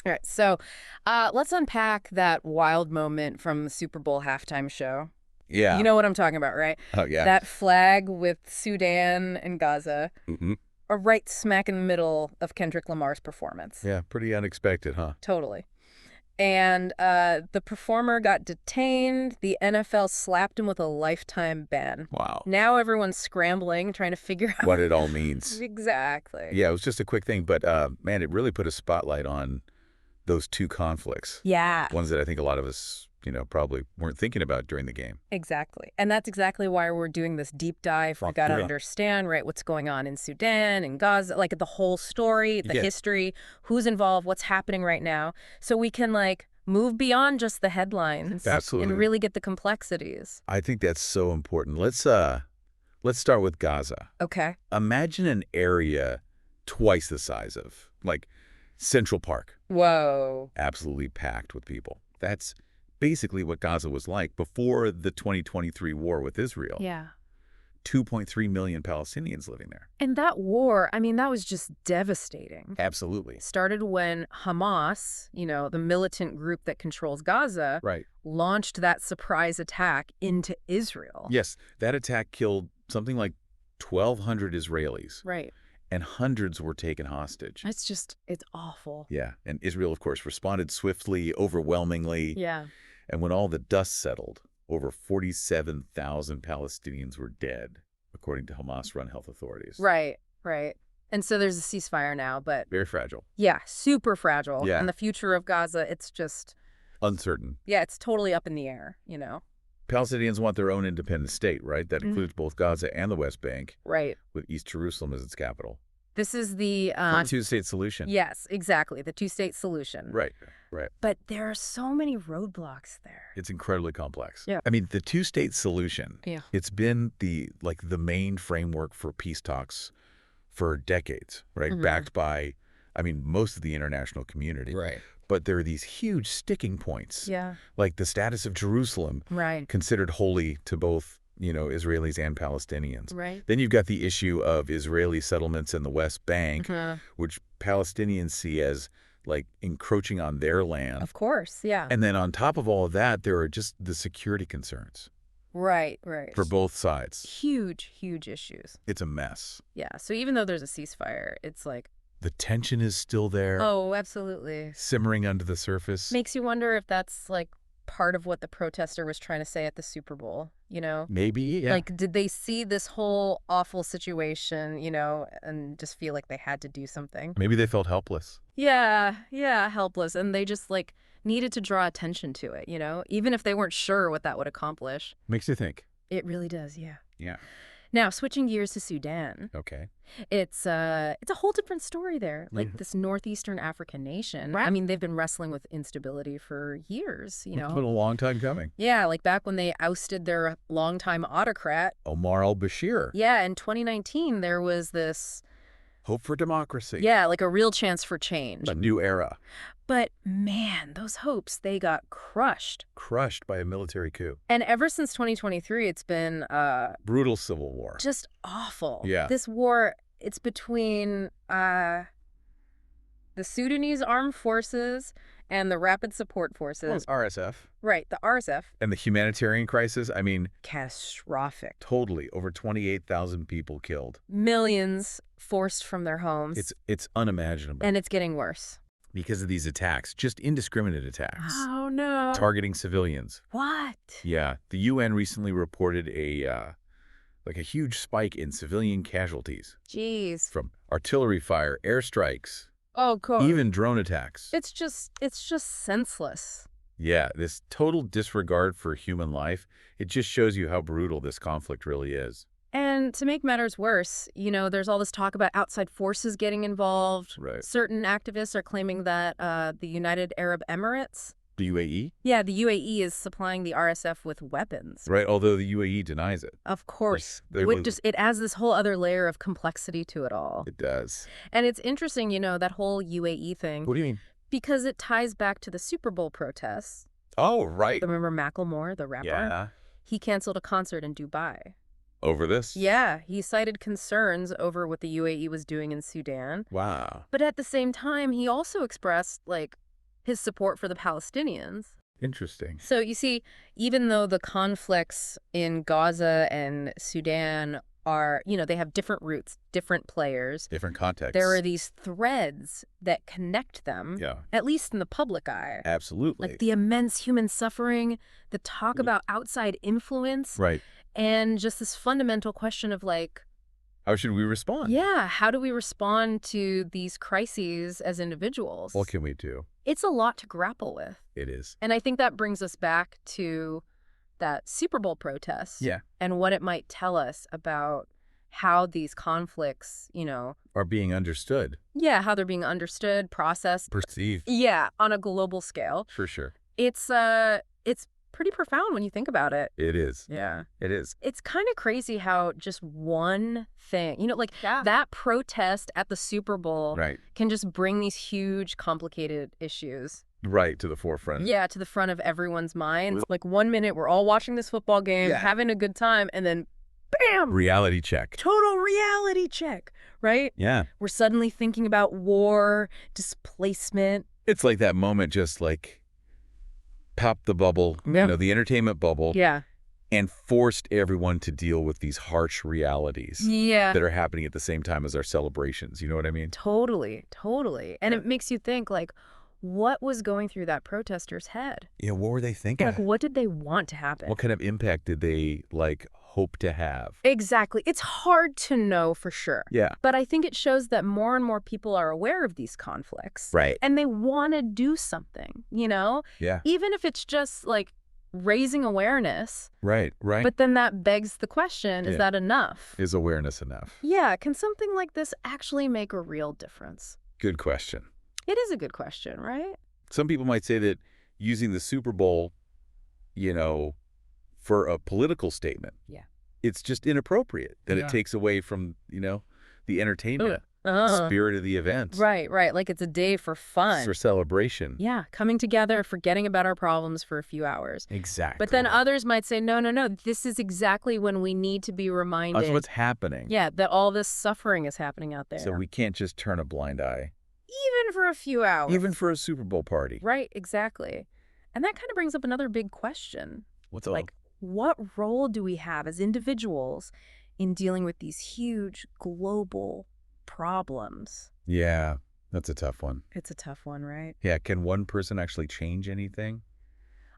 All right, so let's unpack that wild moment from the Super Bowl halftime show. You Yeah. know what I'm talking about, right? Oh, yeah. That flag with Sudan and Gaza hmm are right smack in the middle of Kendrick Lamar's performance. Yeah, pretty unexpected, huh? Totally. And the performer got detained. The NFL slapped him with a lifetime ban. Wow. Now everyone's scrambling, trying to figure out What it all means. exactly. Yeah, it was just a quick thing, but man, it really put a spotlight on those two conflicts. Yeah, Ones that I think a lot of us, probably weren't thinking about during the game. exactly. And that's exactly why we're doing this deep dive. We got to Yeah. understand, right, what's going on in Sudan and Gaza, like the whole story, the Yeah. history, who's involved, what's happening right now, so we can like move beyond just the headlines Absolutely. and really get the complexities. I think that's so important. Let's start with Gaza. Okay. Imagine an area twice the size of, like, Central Park, Whoa. absolutely packed with people. That's basically what Gaza was like before the 2023 war with Israel. Yeah. 2.3 million Palestinians living there. And that war, I mean, that was just devastating. Absolutely. It started when Hamas, the militant group that controls Gaza, Right. launched that surprise attack into Israel. Yes, that attack killed something like 1,200 Israelis, Right. and hundreds were taken hostage. It's awful. Yeah, and Israel, of course, responded swiftly, overwhelmingly. Yeah. And when all the dust settled, over 47,000 Palestinians were dead, according to Hamas-run health authorities. Right, right. And so there's a ceasefire now, but Very fragile. yeah, super fragile. Yeah. And the future of Gaza, it's just, Uncertain. yeah, it's totally up in the air. Palestinians want their own independent state, right? That includes both Gaza and the West Bank, Right. with East Jerusalem as its capital. This is the Two-state solution. yes, exactly, the two-state solution. Right, right. But there are so many roadblocks there. It's incredibly complex. Yeah. I mean, the two-state solution, Yeah. it's been the main framework for peace talks for decades, right? Mhm. Backed by, most of the international community. Right. But there are these huge sticking points, Yeah. like the status of Jerusalem, Right. considered holy to both, Israelis and Palestinians. Right. Then you've got the issue of Israeli settlements in the West Bank, which Palestinians see as, like, encroaching on their land. Of course, yeah. And then on top of all of that, there are just the security concerns Right. for both sides. Huge, huge issues. It's a mess. Yeah. So even though there's a ceasefire, it's like, The tension is still there, oh, absolutely. simmering under the surface. Makes you wonder if that's like part of what the protester was trying to say at the Super Bowl. Maybe, yeah. Like, did they see this whole awful situation, and just feel like they had to do something? Maybe they felt helpless. Yeah, helpless. And they just like needed to draw attention to it, even if they weren't sure what that would accomplish. Makes you think. It really does, yeah. Yeah. Now, switching gears to Sudan, Okay. it's a whole different story there. Like Mhm. this northeastern African nation. Right. I mean, they've been wrestling with instability for years, It's been a long time coming. Yeah, like back when they ousted their longtime autocrat. Omar al-Bashir. Yeah, in 2019, there was this, Hope for democracy. yeah, like a real chance for change. A new era. But man, those hopes, they got crushed. Crushed by a military coup. And ever since 2023, it's been Brutal civil war. just awful. Yeah. This war, it's between the Sudanese armed forces and the Rapid Support Forces. RSF. Right, the RSF. And the humanitarian crisis, Catastrophic. totally. Over 28,000 people killed. Millions forced from their homes. It's unimaginable. And it's getting worse. Because of these attacks, just indiscriminate attacks. Oh, no. Targeting civilians. What? Yeah. The UN recently reported a huge spike in civilian casualties Jeez. from artillery fire, airstrikes, Oh, cool. even drone attacks. It's just senseless. Yeah, this total disregard for human life, it just shows you how brutal this conflict really is. And to make matters worse, there's all this talk about outside forces getting involved. Right. Certain activists are claiming that the United Arab Emirates, The UAE? yeah, the UAE is supplying the RSF with weapons. Right, although the UAE denies it. Of course. There Which was- just it adds this whole other layer of complexity to it all. It does. And it's interesting, that whole UAE thing, What do you mean? because it ties back to the Super Bowl protests. Oh, right. Remember Macklemore, the rapper? Yeah. He canceled a concert in Dubai. Over this? Yeah, he cited concerns over what the UAE was doing in Sudan. Wow. But at the same time, he also expressed, like, his support for the Palestinians. Interesting. So you see, even though the conflicts in Gaza and Sudan are, they have different roots, different players, Different contexts. there are these threads that connect them, Yeah. at least in the public eye. Absolutely. Like the immense human suffering, the talk about outside influence, Right. and just this fundamental question of like, How should we respond? yeah, how do we respond to these crises as individuals? What can we do? It's a lot to grapple with. It is. And I think that brings us back to that Super Bowl protest. Yeah. And what it might tell us about how these conflicts, Are being understood. yeah, how they're being understood, processed. Perceived. Yeah, on a global scale. For sure. It's pretty profound when you think about it. It is. Yeah. It is. It's kind of crazy how just one thing, that protest at the Super Bowl Right. can just bring these huge, complicated issues. Right to the forefront. Yeah, to the front of everyone's minds. Like 1 minute, we're all watching this football game, Yeah. having a good time, and then bam! Reality check. Total reality check, right? Yeah. We're suddenly thinking about war, displacement. It's like that moment just like popped the bubble, Yeah. the entertainment bubble, Yeah. and forced everyone to deal with these harsh realities Yeah. that are happening at the same time as our celebrations. You know what I mean? Totally, totally. And it makes you think, like, what was going through that protester's head? Yeah, what were they thinking? Like, what did they want to happen? What kind of impact did they, hope to have? Exactly. It's hard to know for sure. Yeah. But I think it shows that more and more people are aware of these conflicts. Right. And they want to do something, Yeah. Even if it's just, like, raising awareness. Right. But then that begs the question, is Yeah. that enough? Is awareness enough? Yeah. Can something like this actually make a real difference? Good question. It is a good question, right? Some people might say that using the Super Bowl, for a political statement, Yeah. it's just inappropriate, that Yeah. it takes away from, the entertainment Uh-huh. spirit of the event. Right. Like it's a day for fun. For celebration. Yeah, coming together, forgetting about our problems for a few hours. Exactly. But then others might say, no, this is exactly when we need to be reminded. That's what's happening. Yeah, that all this suffering is happening out there. So we can't just turn a blind eye. Even for a few hours. Even for a Super Bowl party. Right, exactly. And that kind of brings up another big question. What's up? Like, what role do we have as individuals in dealing with these huge global problems? Yeah, that's a tough one. It's a tough one, right? Yeah, can one person actually change anything?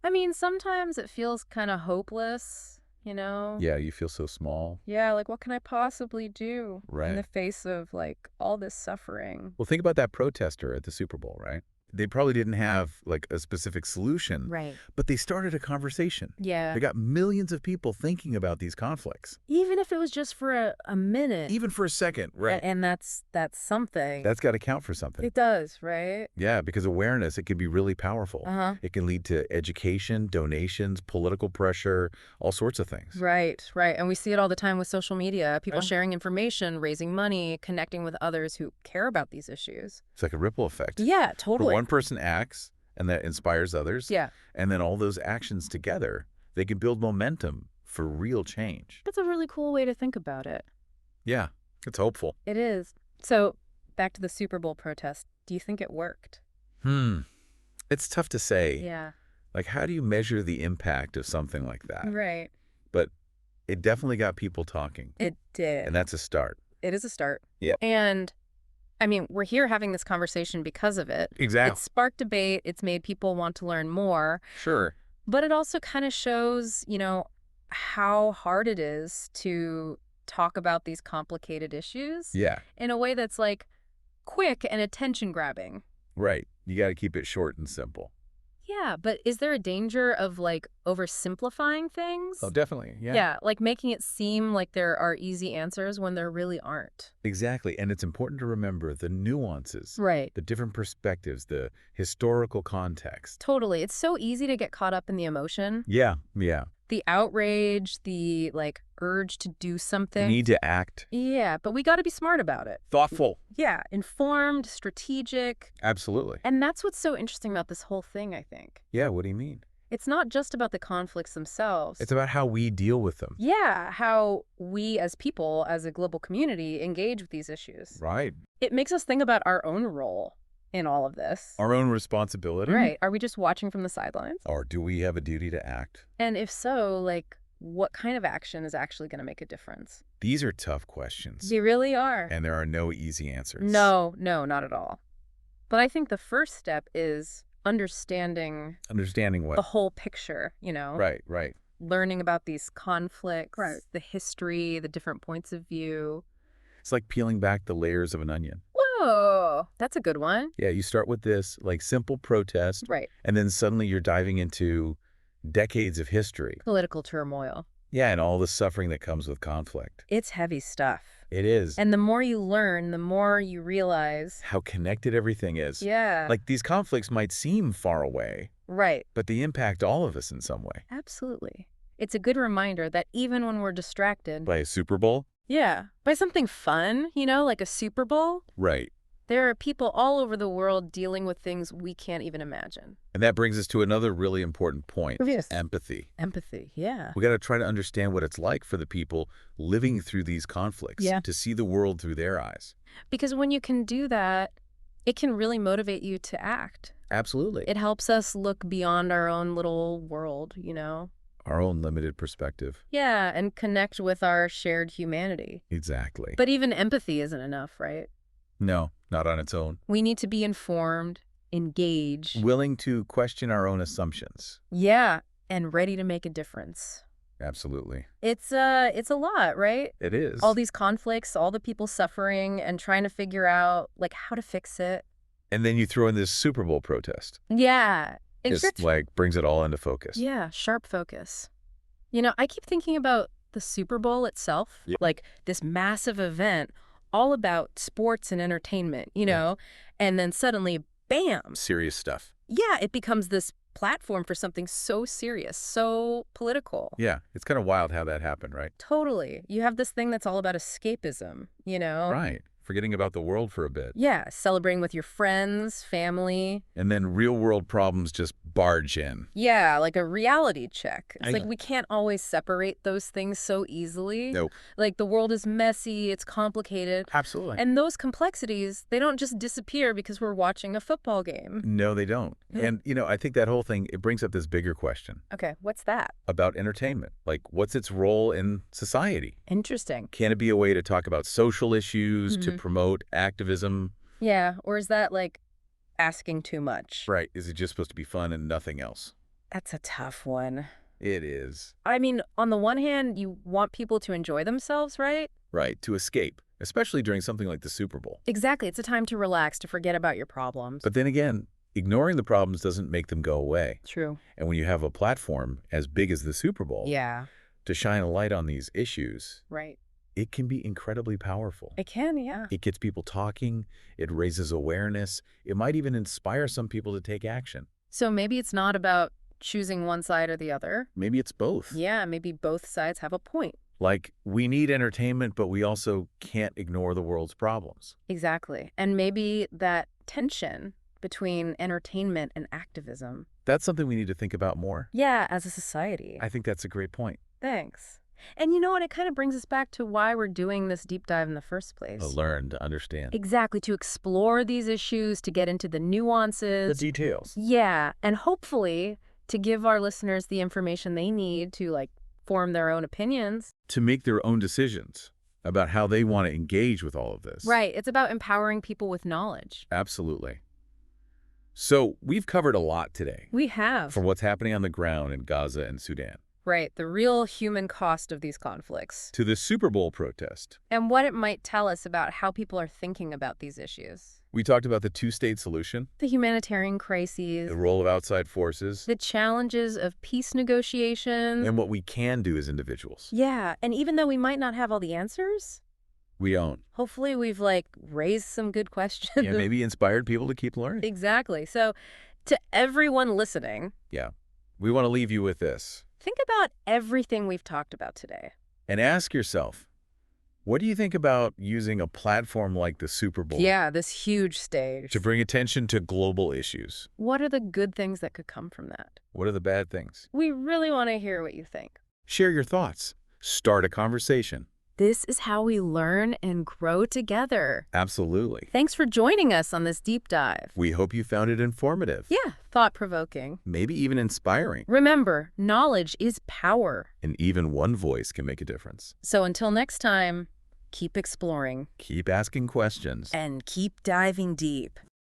I mean, sometimes it feels kind of hopeless, Yeah, you feel so small. Yeah, like what can I possibly do in Right. the face of like all this suffering? Well, think about that protester at the Super Bowl, right? They probably didn't have a specific solution, Right. but they started a conversation. Yeah. They got millions of people thinking about these conflicts. Even if it was just for a minute. Even for a second, right? And that's something. That's got to count for something. It does, right? Yeah, because awareness, it can be really powerful. Uh-huh. It can lead to education, donations, political pressure, all sorts of things. Right. And we see it all the time with social media. People Yeah. sharing information, raising money, connecting with others who care about these issues. It's like a ripple effect. Yeah, Where totally. one person acts and that inspires others. Yeah. And then all those actions together, they can build momentum for real change. That's a really cool way to think about it. Yeah, it's hopeful. It is. So, back to the Super Bowl protest. Do you think it worked? It's tough to say. Yeah. Like, how do you measure the impact of something like that? Right. But it definitely got people talking. It did. And that's a start. It is a start. Yeah. And I mean, we're here having this conversation because of it. Exactly. It's sparked debate. It's made people want to learn more. Sure. But it also kind of shows, how hard it is to talk about these complicated issues Yeah. in a way that's like quick and attention grabbing. Right. You got to keep it short and simple. Yeah, but is there a danger of like oversimplifying things? Oh, definitely. Yeah. Yeah, like making it seem like there are easy answers when there really aren't. Exactly. And it's important to remember the nuances, Right. the different perspectives, the historical context. Totally. It's so easy to get caught up in the emotion, Yeah. Yeah. the outrage, the like urge to do something. Need to act. Yeah, but we got to be smart about it. Thoughtful. Yeah, informed, strategic. Absolutely. And that's what's so interesting about this whole thing, I think. Yeah. What do you mean? It's not just about the conflicts themselves. It's about how we deal with them. Yeah, how we as people, as a global community, engage with these issues. Right. It makes us think about our own role in all of this? Our own responsibility? Right. Are we just watching from the sidelines? Or do we have a duty to act? And if so, like, what kind of action is actually going to make a difference? These are tough questions. They really are. And there are no easy answers. No, not at all. But I think the first step is understanding Understanding what? the whole picture, you know? Right. Learning about these conflicts, Right. the history, the different points of view. It's like peeling back the layers of an onion. Whoa, that's a good one. Yeah, you start with this, like, simple protest, Right. and then suddenly you're diving into decades of history. Political turmoil. Yeah, and all the suffering that comes with conflict. It's heavy stuff. It is. And the more you learn, the more you realize. How connected everything is. Yeah. Like, these conflicts might seem far away, right. but they impact all of us in some way. Absolutely. It's a good reminder that even when we're distracted. By a Super Bowl? Yeah. By something fun, you know, like a Super Bowl. Right. There are people all over the world dealing with things we can't even imagine. And that brings us to another really important point. Yes. Empathy. Empathy, yeah. We got to try to understand what it's like for the people living through these conflicts. Yeah. To see the world through their eyes. Because when you can do that, it can really motivate you to act. Absolutely. It helps us look beyond our own little world, you know? Our own limited perspective. Yeah, and connect with our shared humanity. Exactly. But even empathy isn't enough, right? No, not on its own. We need to be informed, engaged. Willing to question our own assumptions. Yeah, and ready to make a difference. Absolutely. It's a lot, right? It is. All these conflicts, all the people suffering and trying to figure out like how to fix it. And then you throw in this Super Bowl protest. Yeah. Just like brings it all into focus. Yeah, sharp focus. You know, I keep thinking about the Super Bowl itself, Yeah. like this massive event all about sports and entertainment, you know, and then suddenly, bam. Serious stuff. Yeah, it becomes this platform for something so serious, so political. Yeah, it's kind of wild how that happened, right? Totally. You have this thing that's all about escapism, you know? Right. Forgetting about the world for a bit. Yeah, celebrating with your friends, family. And then real world problems just barge in. Yeah, like a reality check. It's I like know. we can't always separate those things so easily. Nope. Like the world is messy, it's complicated. Absolutely. And those complexities, they don't just disappear because we're watching a football game. No, they don't. And, I think that whole thing, it brings up this bigger question Okay, what's that? about entertainment. Like, what's its role in society? Interesting. Can it be a way to talk about social issues, to promote activism? Yeah, or is that like asking too much? Right. Is it just supposed to be fun and nothing else? That's a tough one. It is. I mean, on the one hand, you want people to enjoy themselves, right? Right. To escape, especially during something like the Super Bowl. Exactly. It's a time to relax, to forget about your problems. But then again, ignoring the problems doesn't make them go away. True. And when you have a platform as big as the Super Bowl Yeah. to shine a light on these issues, Right. it can be incredibly powerful. It can, yeah. It gets people talking. It raises awareness. It might even inspire some people to take action. So maybe it's not about choosing one side or the other. Maybe it's both. Yeah, maybe both sides have a point. Like, we need entertainment, but we also can't ignore the world's problems. Exactly. And maybe that tension between entertainment and activism. That's something we need to think about more. Yeah, as a society. I think that's a great point. Thanks. And you know what? It kind of brings us back to why we're doing this deep dive in the first place. To learn, to understand. Exactly, to explore these issues, to get into the nuances. The details. Yeah, and hopefully to give our listeners the information they need to, like, form their own opinions. To make their own decisions about how they want to engage with all of this. Right, it's about empowering people with knowledge. Absolutely. So we've covered a lot today. We have. From what's happening on the ground in Gaza and Sudan, Right, the real human cost of these conflicts. to the Super Bowl protest. And what it might tell us about how people are thinking about these issues. We talked about the two-state solution, The humanitarian crises, the role of outside forces, the challenges of peace negotiations. and what we can do as individuals. Yeah, and even though we might not have all the answers, We own. hopefully we've, like, raised some good questions. Yeah, maybe inspired people to keep learning. Exactly. So to everyone listening, Yeah. We want to leave you with this. think about everything we've talked about today. And ask yourself, what do you think about using a platform like the Super Bowl Yeah, this huge stage. to bring attention to global issues? What are the good things that could come from that? What are the bad things? We really want to hear what you think. Share your thoughts. Start a conversation. This is how we learn and grow together. Absolutely. Thanks for joining us on this deep dive. We hope you found it informative. Yeah, thought-provoking. Maybe even inspiring. Remember, knowledge is power. And even one voice can make a difference. So until next time, keep exploring. Keep asking questions. And keep diving deep.